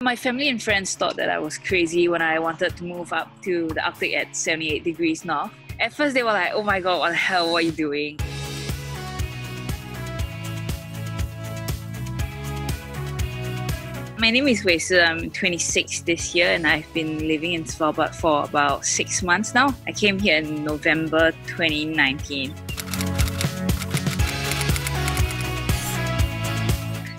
My family and friends thought that I was crazy when I wanted to move up to the Arctic at 78 degrees north. At first they were like, oh my god, what the hell, what are you doing? My name is Wei Si. I'm 26 this year and I've been living in Svalbard for about 6 months now. I came here in November 2019.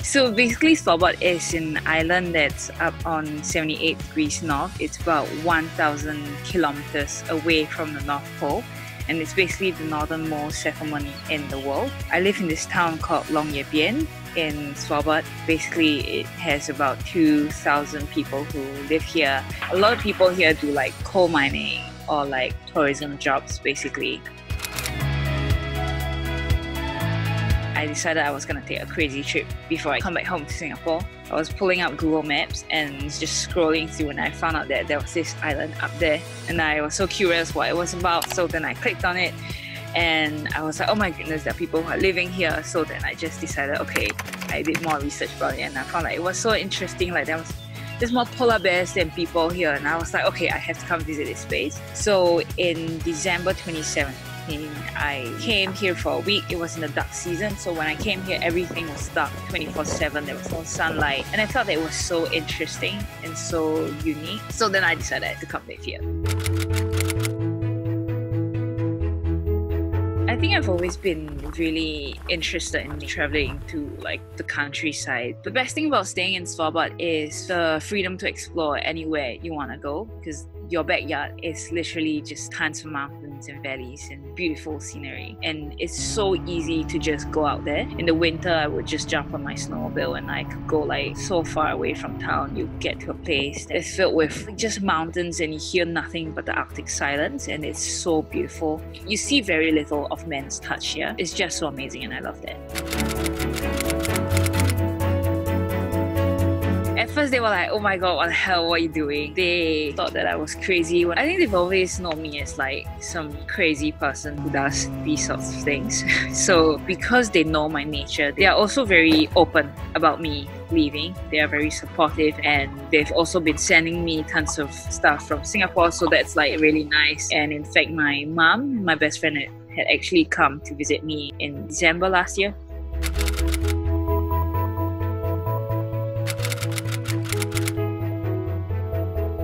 So basically Svalbard is an island that's up on 78 degrees north. It's about 1,000 kilometers away from the North Pole, and it's basically the northernmost settlement in the world. I live in this town called Longyearbyen in Svalbard. Basically it has about 2,000 people who live here. A lot of people here do like coal mining or like tourism jobs basically. I decided I was going to take a crazy trip before I come back home to Singapore. I was pulling up Google Maps and just scrolling through, and I found out that there was this island up there, and I was so curious what it was about. So then I clicked on it and I was like, oh my goodness, there are people who are living here. So then I just decided, okay, I did more research about it and I found like it was so interesting. Like there's more polar bears than people here, and I was like, okay, I have to come visit this place. So in December 2017, I came here for a week. It was in the duck season, so when I came here everything was dark 24/7. There was no sunlight, and I felt that it was so interesting and so unique. So then I decided to come live here. I think I've always been really interested in traveling to like the countryside. The best thing about staying in Svalbard is the freedom to explore anywhere you want to go, because your backyard is literally just tons of mountains and valleys and beautiful scenery, and it's so easy to just go out there. In the winter I would just jump on my snowmobile and I could go like so far away from town. You get to a place that's filled with just mountains and you hear nothing but the Arctic silence, and it's so beautiful. You see very little of man's touch here. It's just so amazing and I love that. At first they were like, oh my god, what the hell, what are you doing? They thought that I was crazy. I think they've always known me as like some crazy person who does these sorts of things. So because they know my nature, they are also very open about me leaving. They are very supportive, and they've also been sending me tons of stuff from Singapore, so that's like really nice. And in fact my mom, my best friend, had actually come to visit me in December last year.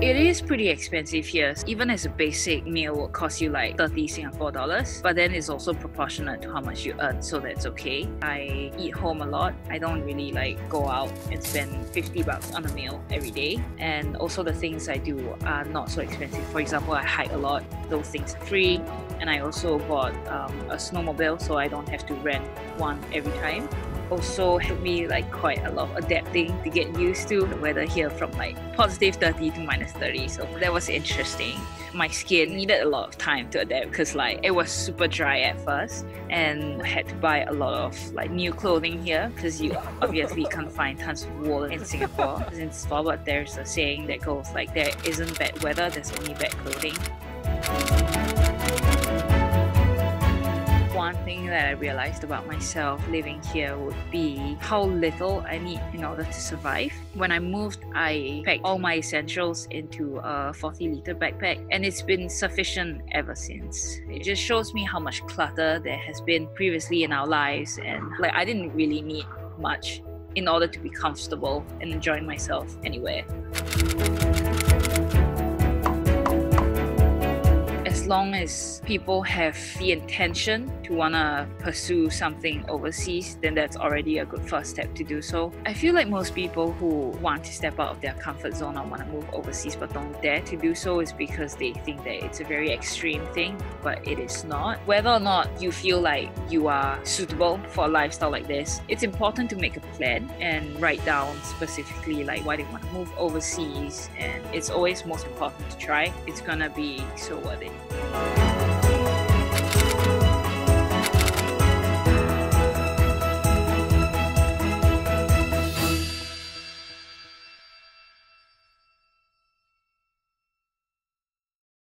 It is pretty expensive here. Even as a basic meal would cost you like 30 Singapore dollars, but then it's also proportionate to how much you earn, so that's okay. I eat home a lot. I don't really like go out and spend 50 bucks on a meal every day. And also the things I do are not so expensive. For example, I hike a lot. Those things are free. And I also bought a snowmobile, so I don't have to rent one every time. Also helped me like quite a lot of adapting to get used to the weather here from like positive 30 to minus 30. So that was interesting. My skin needed a lot of time to adapt because like it was super dry at first, and I had to buy a lot of like new clothing here because you obviously can't find tons of wool in Singapore. In Svalbard there's a saying that goes like, there isn't bad weather, there's only bad clothing. One thing that I realized about myself living here would be how little I need in order to survive. When I moved, I packed all my essentials into a 40-liter backpack, and it's been sufficient ever since. It just shows me how much clutter there has been previously in our lives, and like I didn't really need much in order to be comfortable and enjoying myself anywhere. As long as people have the intention to want to pursue something overseas, then that's already a good first step to do so. I feel like most people who want to step out of their comfort zone or want to move overseas but don't dare to do so is because they think that it's a very extreme thing, but it is not. Whether or not you feel like you are suitable for a lifestyle like this, it's important to make a plan and write down specifically like why they want to move overseas, and it's always most important to try. It's gonna be so worth it.